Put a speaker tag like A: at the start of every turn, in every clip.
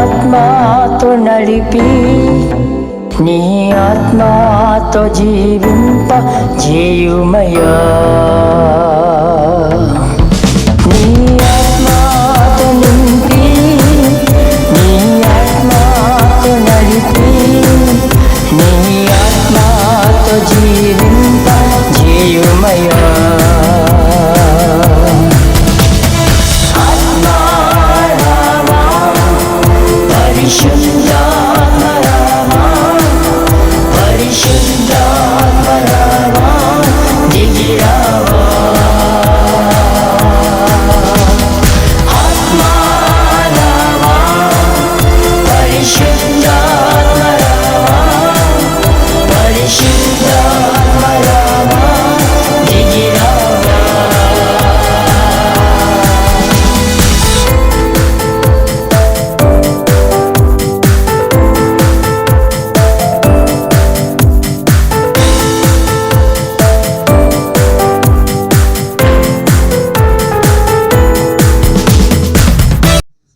A: ఆత్మతో నడిపి నీ ఆత్మతో జీవింప చేయుమయ్యా. నీ ఆత్మతో నింపి నీ ఆత్మతో నడిపి నీ ఆత్మతో జీవింప చేయుమయ్యా.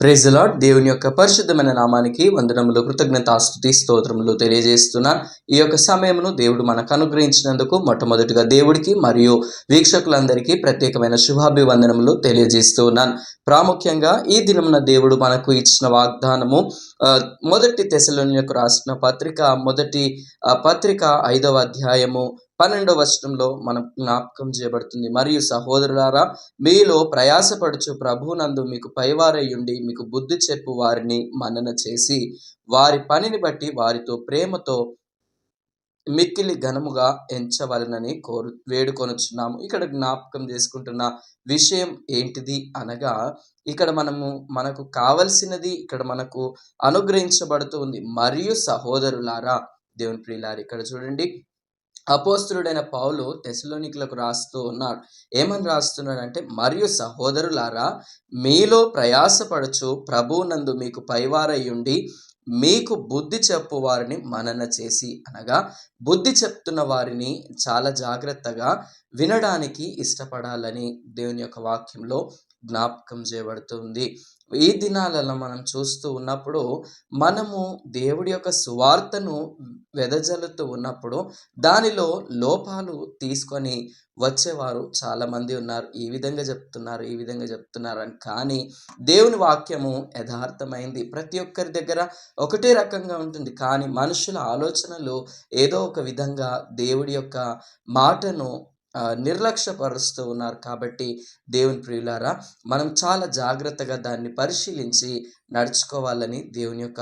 B: Praise the lord. దేవుని యొక్క పరిశుద్ధమైన నామానికి వందనములు, కృతజ్ఞతాస్తుతి, స్తోత్రములు తెలియజేస్తున్నాను. ఈ యొక్క సమయమును దేవుడు మనకు అనుగ్రహించినందుకు మొట్టమొదటిగా దేవుడికి మరియు వీక్షకులందరికీ ప్రత్యేకమైన శుభాభివందనములు తెలియజేస్తూ ఉన్నాను. ప్రాముఖ్యంగా ఈ దినమున దేవుడు మనకు ఇచ్చిన వాగ్దానము మొదటి తెస్సలోనికీయులకు రాసిన పత్రిక 5వ అధ్యాయము 12వ వచనంలో మనం జ్ఞాపకం చేయబడుతుంది. మరియు సహోదరులారా, మీలో ప్రయాసపడుచు ప్రభువునందు మీకు పైవారయ్యుండి మీకు బుద్ధి చెప్పు వారిని మన్నన చేసి వారి పనిని బట్టి వారితో ప్రేమతో మిక్కిలి ఘనముగా ఎంచవలనని వేడుకొనుచున్నాము. ఇక్కడ జ్ఞాపకం చేసుకుంటున్న విషయం ఏంటిది అనగా, ఇక్కడ మనకు కావలసినది ఇక్కడ మనకు అనుగ్రహించబడుతూ ఉంది. మరియు సహోదరులారా, దేవుని ప్రియులారా, ఇక్కడ చూడండి, అపోస్తలుడైన పౌలు తెస్సలోనికీయులకు రాస్తూ ఉన్నాడు. ఏమని రాస్తున్నాడంటే, మరియు సహోదరులారా, మీలో ప్రయాసపడుచు ప్రభువునందు మీకు పైవారయ్యుండి మీకు బుద్ధి చెప్పు వారిని మనన చేసి, అనగా బుద్ధి చెప్తున్న వారిని చాలా జాగ్రత్తగా వినడానికి ఇష్టపడాలని దేవుని యొక్క వాక్యంలో జ్ఞాపకం చేయబడుతుంది. ఈ దినాలలో మనం చూస్తూ ఉన్నప్పుడు మనము దేవుడి యొక్క సువార్తను వెదజల్లుతూ ఉన్నప్పుడు దానిలో లోపాలు తీసుకొని వచ్చేవారు చాలా మంది ఉన్నారు. ఈ విధంగా చెప్తున్నారు అని. కానీ దేవుని వాక్యము యథార్థమైంది. ప్రతి ఒక్కరి దగ్గర ఒకటే రకంగా ఉంటుంది. కానీ మనుషుల ఆలోచనలు ఏదో ఒక విధంగా దేవుడి యొక్క మాటను నిర్లక్ష్యపరుస్తూ ఉన్నారు. కాబట్టి దేవుని ప్రియులారా, మనం చాలా జాగ్రత్తగా దాన్ని పరిశీలించి నడుచుకోవాలని దేవుని యొక్క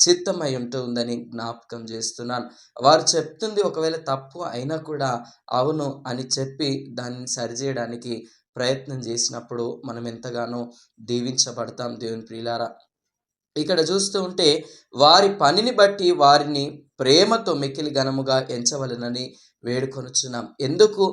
B: చిత్తమై ఉంటుందని జ్ఞాపకం చేస్తున్నాను. వారు చెప్తుంది ఒకవేళ తప్పు అయినా కూడా అవును అని చెప్పి దాన్ని సరిచేయడానికి ప్రయత్నం చేసినప్పుడు మనం ఎంతగానో దీవించబడతాం. దేవుని ప్రియులారా, ఇక్కడ చూస్తూ ఉంటే వారి పనిని బట్టి వారిని ప్రేమతో మిక్కిలి ఘనముగా ఎంచవలనని వేడుకొనుచున్నాం. ఎందుకు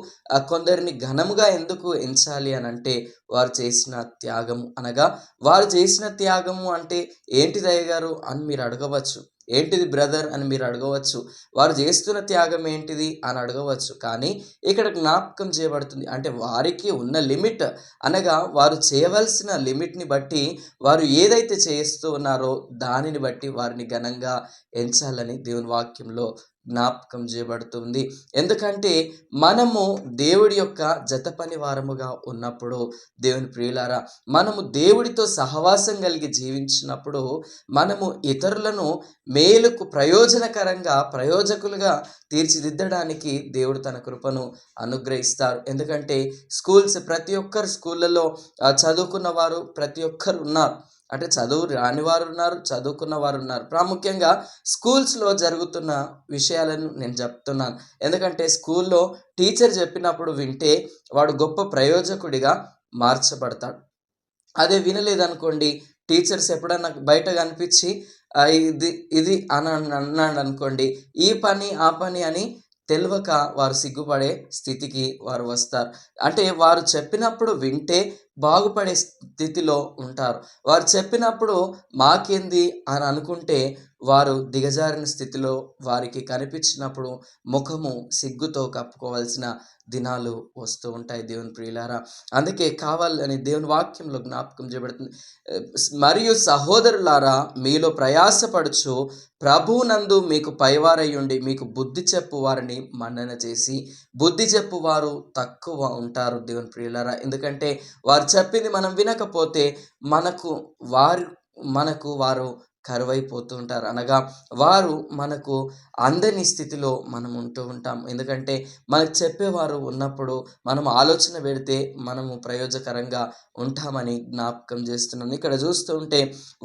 B: కొందరిని ఘనముగా ఎందుకు ఎంచాలి అని అంటే, వారు చేసిన త్యాగము, అనగా వారు చేసిన త్యాగము అంటే ఏంటిది అయ్యగారు అని మీరు అడగవచ్చు. ఏంటిది బ్రదర్ అని మీరు అడగవచ్చు. వారు చేస్తున్న త్యాగం ఏంటిది అని అడగవచ్చు. కానీ ఇక్కడ జ్ఞాపకం చేయబడుతుంది అంటే వారికి ఉన్న లిమిట్, అనగా వారు చేయవలసిన లిమిట్ని బట్టి వారు ఏదైతే చేస్తూ ఉన్నారో దానిని బట్టి వారిని ఘనంగా ఎంచాలని దేవుని వాక్యంలో జ్ఞాపకం చేయబడుతుంది. ఎందుకంటే మనము దేవుడి యొక్క జత పని వారముగా ఉన్నప్పుడు, దేవుని ప్రియులారా, మనము దేవుడితో సహవాసం కలిగి జీవించినప్పుడు మనము ఇతరులను మేలుకు ప్రయోజకులుగా తీర్చిదిద్దడానికి దేవుడు తన కృపను అనుగ్రహిస్తారు. ఎందుకంటే ప్రతి ఒక్కరు స్కూళ్ళలో చదువుకున్న వారు ప్రతి ఒక్కరు ఉన్నారు. అంటే చదువు రాని వారు ఉన్నారు, చదువుకున్న వారు ఉన్నారు. ప్రాముఖ్యంగా స్కూల్స్లో జరుగుతున్న విషయాలను నేను చెప్తున్నాను. ఎందుకంటే స్కూల్లో టీచర్ చెప్పినప్పుడు వింటే వాడు గొప్ప ప్రయోజకుడిగా మార్చబడతాడు. అదే వినలేదనుకోండి, టీచర్స్ ఎప్పుడన్నా బయట కనిపించి ఇది అని అన్నాడు అనుకోండి, ఈ పని ఆ పని అని తెలియక వారు సిగ్గుపడే స్థితికి వారు వస్తారు. అంటే వారు చెప్పినప్పుడు వింటే బాగుపడే స్థితిలో ఉంటారు. వారు చెప్పినప్పుడు మాకేంది అని అనుకుంటే వారు దిగజారిన స్థితిలో వారికి కనిపించినప్పుడు ముఖము సిగ్గుతో కప్పుకోవాల్సిన దినాలు వస్తూ ఉంటాయి దేవుని ప్రియులారా. అందుకే కావాలని దేవుని వాక్యంలో జ్ఞాపకం చేయబడుతుంది. మరియు సహోదరులారా, మీలో ప్రయాసపడుచు ప్రభువునందు మీకు పైవారయ్యుండి మీకు బుద్ధి చెప్పు వారిని మన్నన చేసి, బుద్ధి చెప్పువారు తక్కువ ఉంటారు దేవుని ప్రియులారా. ఎందుకంటే వారు చెప్పింది మనం వినకపోతే మనకు వారు కరువైపోతూ ఉంటారు. అనగా వారు మనకు అందని స్థితిలో మనం ఉంటూ ఉంటాం. ఎందుకంటే మనకు చెప్పేవారు ఉన్నప్పుడు మనం ఆలోచన పెడితే మనము ప్రయోజకరంగా ఉంటామని జ్ఞాపకం చేస్తున్నాను. ఇక్కడ చూస్తూ ఉంటే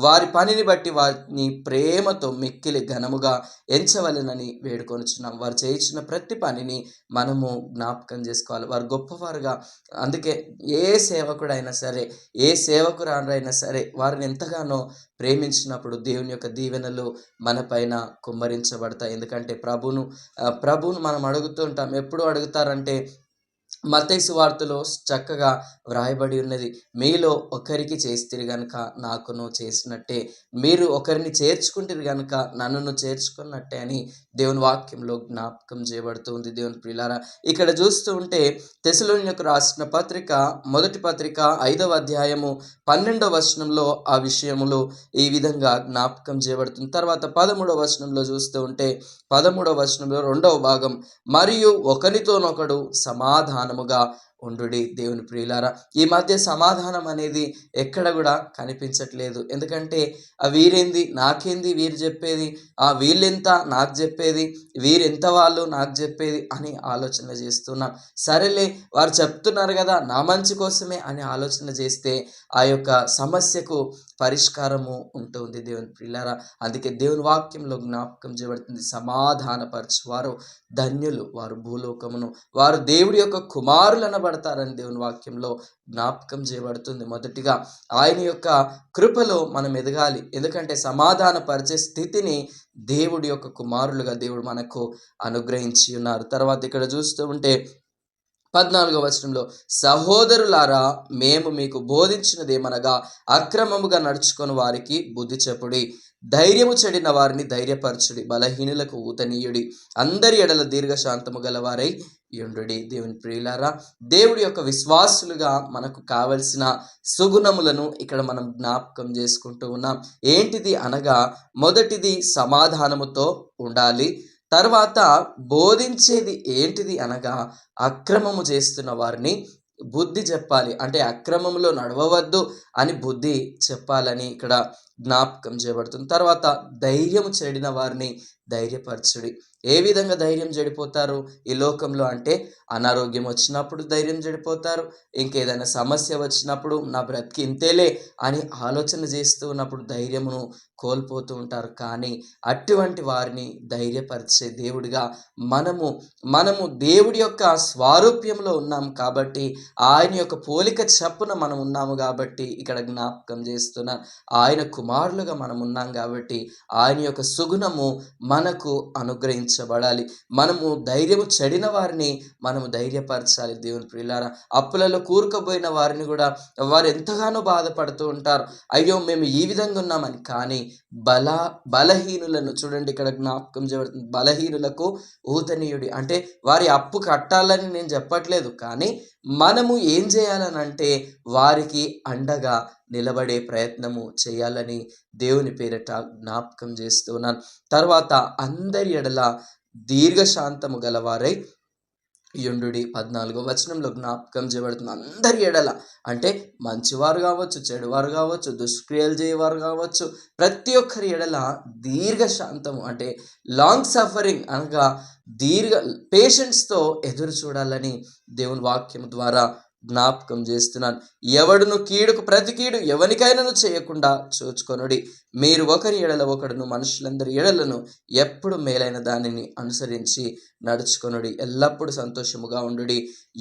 B: వారి పనిని బట్టి వారిని ప్రేమతో మిక్కిలి ఘనముగా ఎంచవలెనని వేడుకొనుచున్నాం. వారు చేయించిన ప్రతి పనిని మనము జ్ఞాపకం చేసుకోవాలి. వారు గొప్పవారుగా, అందుకే ఏ సేవకుడైనా సరే, ఏ సేవకురాలైనా సరే వారిని ఎంతగానో ప్రేమించినప్పుడు దేవుని యొక్క దీవెనలు మన పైన కుమ్మరించబడతాయి. ఎందుకంటే ప్రభువును మనం అడుగుతూ ఉంటాం. ఎప్పుడు అడుగుతారంటే మత్తయి సువార్తలో చక్కగా వ్రాయబడి ఉన్నది, మీలో ఒకరికి చేస్తిరి గనుక నాకును చేసినట్టే, మీరు ఒకరిని చేర్చుకుంటారు గనుక నన్నును చేర్చుకున్నట్టే అని దేవుని వాక్యంలో జ్ఞాపకం చేయబడుతూ ఉంది దేవుని ప్రియులారా. ఇక్కడ చూస్తూ ఉంటే తెస్సలోనికీయులకు రాసిన పత్రిక, మొదటి పత్రిక 5వ అధ్యాయము 12వ వచనంలో ఆ విషయములు ఈ విధంగా జ్ఞాపకం చేయబడుతుంది. తర్వాత 13వ వచనంలో చూస్తూ ఉంటే 13వ వచనంలో 2వ భాగం, మరియు ఒకరితోనొకడు సమాధానముగా ఉండుడి. దేవుని ప్రియులారా, ఈ మధ్య సమాధానం అనేది ఎక్కడ కూడా కనిపించట్లేదు. ఎందుకంటే వీరేంది నాకేంది వీరు చెప్పేది, వీళ్ళెంత నాకు చెప్పేది, వీరెంత వాళ్ళు నాకు చెప్పేది అని ఆలోచన చేస్తున్నాం. సరేలే వారు చెప్తున్నారు కదా నా మంచి కోసమే అని ఆలోచన చేస్తే ఆ యొక్క సమస్యకు పరిష్కారము ఉంటుంది దేవుని ప్రియులారా. అందుకే దేవుని వాక్యంలో జ్ఞాపకం చేయబడుతుంది, సమాధానపరచువారు ధన్యులు, వారు భూలోకమును, వారు దేవుడి యొక్క కుమారులు అనబడతారని దేవుని వాక్యంలో జ్ఞాపకం చేయబడుతుంది. మొదటిగా ఆయన యొక్క కృపలో మనం ఎదగాలి. ఎందుకంటే సమాధానపరిచే స్థితిని దేవుడి యొక్క కుమారులుగా దేవుడు మనకు అనుగ్రహించి ఉన్నారు. తర్వాత ఇక్కడ చూస్తూ ఉంటే 14వ వచనంలో, సహోదరులారా, మేము మీకు బోధించినదేమనగా అక్రమముగా నడుచుకొని వారికి బుద్ధి చెప్పుడి, ధైర్యము చెడిన వారిని ధైర్యపరచుడి, బలహీనులకు ఊతనీయుడి, అందరి ఎడల దీర్ఘశాంతము గలవారై యుండుడి. దేవుని ప్రియులారా, దేవుడి యొక్క విశ్వాసులుగా మనకు కావలసిన సుగుణములను ఇక్కడ మనం జ్ఞాపకం చేసుకుంటూ ఉన్నాం. ఏంటిది అనగా, మొదటిది సమాధానముతో ఉండాలి. తర్వాత బోధించేది ఏంటిది అనగా, అక్రమము చేస్తున్న వారిని బుద్ధి చెప్పాలి. అంటే అక్రమంలో నడవవద్దు అని బుద్ధి చెప్పాలని ఇక్కడ జ్ఞాపకం చేయబడుతుంది. తర్వాత ధైర్యము చెడిన వారిని ధైర్యపరచుడి. ఏ విధంగా ధైర్యం చెడిపోతారు ఈ లోకంలో అంటే, అనారోగ్యం వచ్చినప్పుడు ధైర్యం చెడిపోతారు, ఇంకేదైనా సమస్య వచ్చినప్పుడు నా బ్రతికి ఇంతేలే అని ఆలోచన చేస్తూ ఉన్నప్పుడు ధైర్యమును కోల్పోతూ ఉంటారు. కానీ అటువంటి వారిని ధైర్యపరిచే దేవుడిగా మనము దేవుడి యొక్క స్వారూప్యంలో ఉన్నాం కాబట్టి, ఆయన యొక్క పోలిక చప్పున మనం ఉన్నాము కాబట్టి ఇక్కడ జ్ఞాపకం చేస్తున్నాం. ఆయన కుమారులుగా మనం ఉన్నాం కాబట్టి ఆయన యొక్క సుగుణము మనకు అనుగ్రహించబడాలి. మనము ధైర్యము చెడిన వారిని మనము ధైర్యపరచాలి. దేవుని ప్రియులారా, అప్పులలో కూరుకుపోయిన వారిని కూడా వారు ఎంతగానో బాధపడుతూ ఉంటారు, అయ్యో మేము ఈ విధంగా ఉన్నామని. కానీ బలహీనులను చూడండి, ఇక్కడ జ్ఞాపకం చేయబడుతుంది, బలహీనులకు ఊతనీయుడి. అంటే వారి అప్పు కట్టాలని నేను చెప్పట్లేదు, కానీ మనము ఏం చేయాలని అంటే వారికి అండగా నిలబడే ప్రయత్నము చేయాలని దేవుని పేరిట జ్ఞాపకం చేస్తున్నాను. తర్వాత అందరి ఎడల దీర్ఘశాంతము గలవారై యుండుడి. 14వ వచనంలో జ్ఞాపకం చేయబడుతుంది, అందరి ఎడల అంటే మంచివారు కావచ్చు, చెడువారు కావచ్చు, దుష్క్రియలు చేయవారు కావచ్చు, ప్రతి ఒక్కరి ఎడల దీర్ఘశాంతము అంటే లాంగ్ సఫరింగ్ అనగా పేషెన్స్తో ఎదురు చూడాలని దేవుని వాక్యం ద్వారా జ్ఞాపకం చేస్తున్నాను. ఎవడును కీడుకు ప్రతి కీడు ఎవరికైనాను చేయకుండా చూచుకొనుడి, మీరు ఒకరి ఎడల ఒకడును మనుషులందరి ఎడలను ఎప్పుడు మేలైన దానిని అనుసరించి నడుచుకొనుడి, ఎల్లప్పుడూ సంతోషముగా ఉండుడి,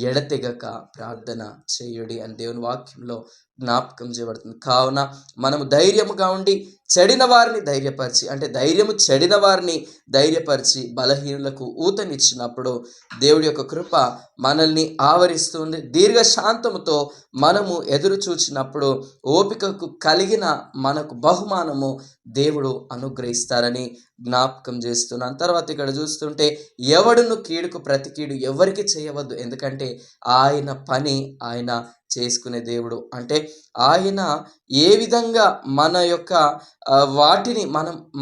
B: ఎడతెగక ప్రార్థన చేయుడి అని దేవుని వాక్యంలో జ్ఞాపకం చేయబడుతుంది. కావున మనము ధైర్యముగా ఉండి చెడిన వారిని ధైర్యపరిచి, అంటే ధైర్యము చెడిన వారిని ధైర్యపరిచి బలహీనులకు ఊతనిచ్చినప్పుడు దేవుడి యొక్క కృప మనల్ని ఆవరిస్తుంది. దీర్ఘశాంతముతో మనము ఎదురు చూచినప్పుడు ఓపికకు కలిగిన మనకు బహుమానము దేవుడు అనుగ్రహిస్తారని జ్ఞాపకం చేస్తున్నాను. తర్వాత ఇక్కడ చూస్తుంటే ఎవడును కీడుకు ప్రతి కీడు ఎవరికి చేయవద్దు, ఎందుకంటే ఆయన పని ఆయన చేసుకునే దేవుడు. అంటే ఆయన ఏ విధంగా మన యొక్క వాటిని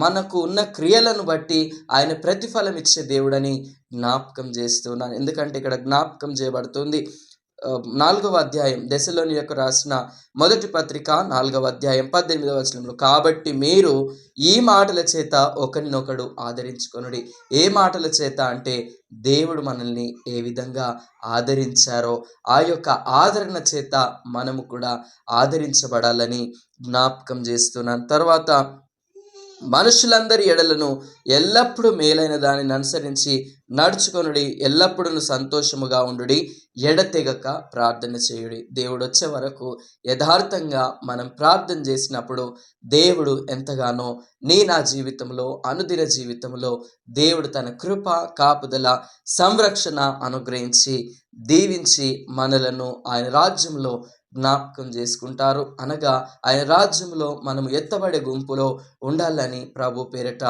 B: మనకు ఉన్న క్రియలను బట్టి ఆయన ప్రతిఫలం ఇచ్చే దేవుడని జ్ఞాపకం చేస్తున్నాను. ఎందుకంటే ఇక్కడ జ్ఞాపకం చేయబడుతుంది 4వ అధ్యాయం దెసలోనికీయులకు రాసిన మొదటి పత్రిక 4వ అధ్యాయం 18వ వచనంలో, కాబట్టి మీరు ఈ మాటల చేత ఒకరినొకడు ఆదరించుకొనుడి. ఏ మాటల చేత అంటే దేవుడు మనల్ని ఏ విధంగా ఆదరించారో ఆ యొక్క ఆదరణ చేత మనము కూడా ఆదరించబడాలని జ్ఞాపకం చేస్తున్నాను. తర్వాత మనుషులందరి ఎడలను ఎల్లప్పుడూ మేలైన దానిని అనుసరించి నడుచుకొనుడి, ఎల్లప్పుడూ సంతోషముగా ఉండుడి, ఎడతెగక ప్రార్థన చేయుడి. దేవుడు వచ్చే వరకు యథార్థంగా మనం ప్రార్థన చేసినప్పుడు దేవుడు ఎంతగానో నా జీవితంలో, అనుదిన జీవితంలో దేవుడు తన కృప, కాపుదల, సంరక్షణ అనుగ్రహించి దీవించి మనలను ఆయన రాజ్యంలో జ్ఞాపకం చేసుకుంటారు. అనగా ఆయన రాజ్యంలో మనము ఎత్తబడే గుంపులో ఉండాలని ప్రభు పేరట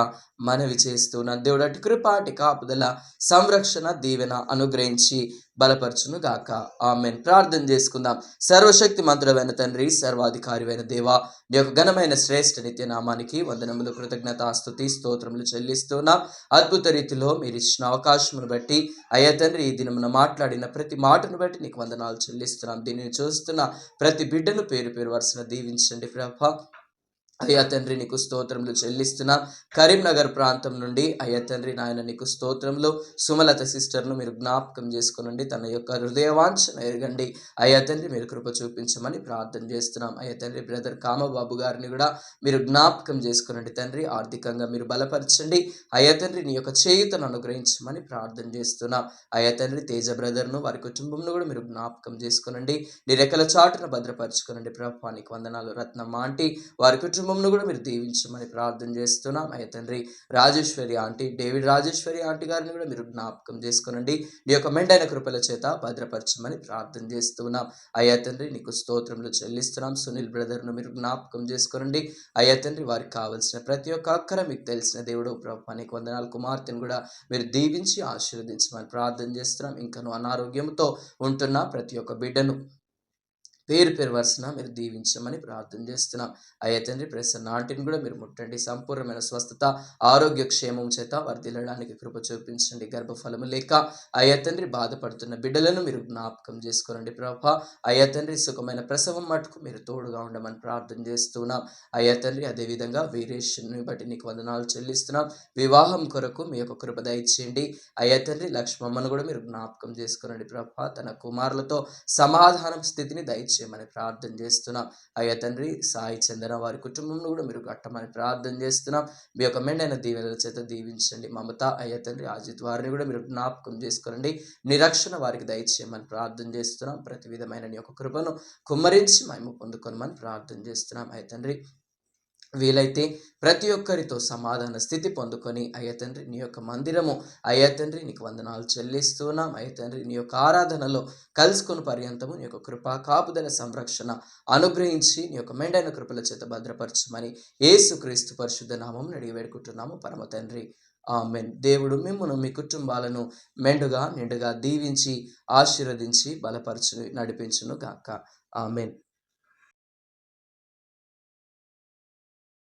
B: మనవి చేస్తున్నాను. దేవుడు అటు కృప, అటు కాపుదల, సంరక్షణ, దీవెన అనుగ్రహించి బలపరచును గాక. ఆమేన్. ప్రార్థన చేసుకుందాం. సర్వశక్తి మంత్రుడైన తండ్రి, సర్వాధికారివైన దేవా, నీ యొక్క ఘనమైన శ్రేష్ఠ నిత్య నామానికి వందనములు, కృతజ్ఞతాస్తుతి, స్తోత్రములు చెల్లిస్తున్నా. అద్భుత రీతిలో మీరు ఇచ్చిన అవకాశమును బట్టి అయ్యా తండ్రి, ఈ దినమున మాట్లాడిన ప్రతి మాటను బట్టి నీకు వందనాలు చెల్లిస్తున్నాం. దీనిని చూస్తున్న ప్రతి బిడ్డను పేరు పేరు వరుసన దీవించండి ప్రభా. అయ్యా తండ్రి, నీకు స్తోత్రములు చెల్లిస్తున్నా. కరీంనగర్ ప్రాంతం నుండి అయ్యా తండ్రి నాయన నీకు స్తోత్రములు. సుమలత సిస్టర్ను మీరు జ్ఞాపకం చేసుకునండి, తన యొక్క హృదయవాంఛన ఎరగండి. అయ్యా తండ్రి, మీరు కృప చూపించమని ప్రార్థన చేస్తున్నాం. అయ్యా తండ్రి, బ్రదర్ కామబాబు గారిని కూడా మీరు జ్ఞాపకం చేసుకునండి తండ్రి, ఆర్థికంగా మీరు బలపరచండి. అయ్యా తండ్రి, నీ యొక్క చేయుతను అనుగ్రహించమని ప్రార్థన చేస్తున్నాం. అయ్యా తండ్రి, తేజ బ్రదర్ను, వారి కుటుంబంను కూడా మీరు జ్ఞాపకం చేసుకునండి, నీ రెక్కల చాటును భద్రపరచుకునండి ప్రభా. నీకు వందనాలు. రత్నమ్మ ఆంటీ, వారి కుటుంబంను కూడా మీరు దీవించమని ప్రార్థన చేస్తున్నాం. అయ్యా తండ్రి, Rajeshwari aunty, David Rajeshwari aunty గారిని కూడా మీరు జ్ఞాపకం చేసుకునండి, నీ యొక్క మెండైన కృపల చేత భద్రపరచమని ప్రార్థన చేస్తున్నాం. అయ్యా తండ్రి, నీకు స్తోత్రములు చెల్లిస్తున్నాం. సునీల్ బ్రదర్ను మీరు జ్ఞాపకం చేసుకునండి. అయ్యా తండ్రి, వారికి కావలసిన ప్రతి ఒక్క అక్కర మీకు తెలిసిన దేవుడు ప్రభా. నీకు వందనాలు. కుమార్తెను కూడా మీరు దీవించి ఆశీర్వదించమని ప్రార్థన చేస్తున్నాం. ఇంకను అనారోగ్యంతో ఉంటున్న ప్రతి ఒక్క బిడ్డను పేరు పేరు వరుసన మీరు దీవించమని ప్రార్థన చేస్తున్నాం. అయ్యా తండ్రి, ప్రసన్న ఆంటీని కూడా మీరు ముట్టండి, సంపూర్ణమైన స్వస్థత, ఆరోగ్య క్షేమం చేత వర్ధిల్లడానికి కృప చూపించండి. గర్భఫలము లేక అయ్యా తండ్రి బాధపడుతున్న బిడ్డలను మీరు జ్ఞాపకం చేసుకోనండి ప్రభా. అయ్యా తండ్రి, సుఖమైన ప్రసవం మటుకు మీరు తోడుగా ఉండమని ప్రార్థన చేస్తున్నాం. అయ్యా తండ్రి, అదేవిధంగా వీరేష్ని బట్టి నీకు వందనాలు చెల్లిస్తున్నాం. వివాహం కొరకు మీ యొక్క కృప దయచేయండి. అయ్యా తండ్రి, లక్ష్మమ్మను కూడా మీరు జ్ఞాపకం చేసుకోనండి ప్రభా. తన కుమారులతో సమాధానం స్థితిని దయచేయండి చేయమని ప్రార్థన చేస్తున్నాం. అయ్యా తండ్రి, సాయి చందన వారి కుటుంబంలో కూడా మీరు కట్టమని ప్రార్థన చేస్తున్నాం. మీ యొక్క మెండైన దీవెనల చేత దీవించండి. మమత, అయ్యా తండ్రి, అజిత్ వారిని కూడా మీరు జ్ఞాపకం చేసుకోనండి, నిరక్షణ వారికి దయచేయమని ప్రార్థన చేస్తున్నాం. ప్రతి విధమైన నీ యొక్క కృపను కుమ్మరించి మేము పొందుకొనమని ప్రార్థన చేస్తున్నాం. అయ్యా తండ్రి, వీలైతే ప్రతి ఒక్కరితో సమాధాన స్థితి పొందుకొని అయ్యా తండ్రి, నీ యొక్క మందిరము అయ్యా తండ్రి నీకు వందనాలు చెల్లిస్తున్నాం. అయ్యా తండ్రి, నీ యొక్క ఆరాధనలో కలుసుకుని పర్యంతము నీ యొక్క కృప, కాపుదల, సంరక్షణ అనుగ్రహించి నీ యొక్క మెండైన కృపల చేత భద్రపరచమని యేసుక్రీస్తు పరిశుద్ధ నామం అడిగి వేడుకుంటున్నాము పరమ తండ్రి. ఆమేన్. దేవుడు మిమ్మును మీ కుటుంబాలను మెండుగా నిండుగా దీవించి ఆశీర్వదించి బలపరచు నడిపించును గాక. ఆమేన్.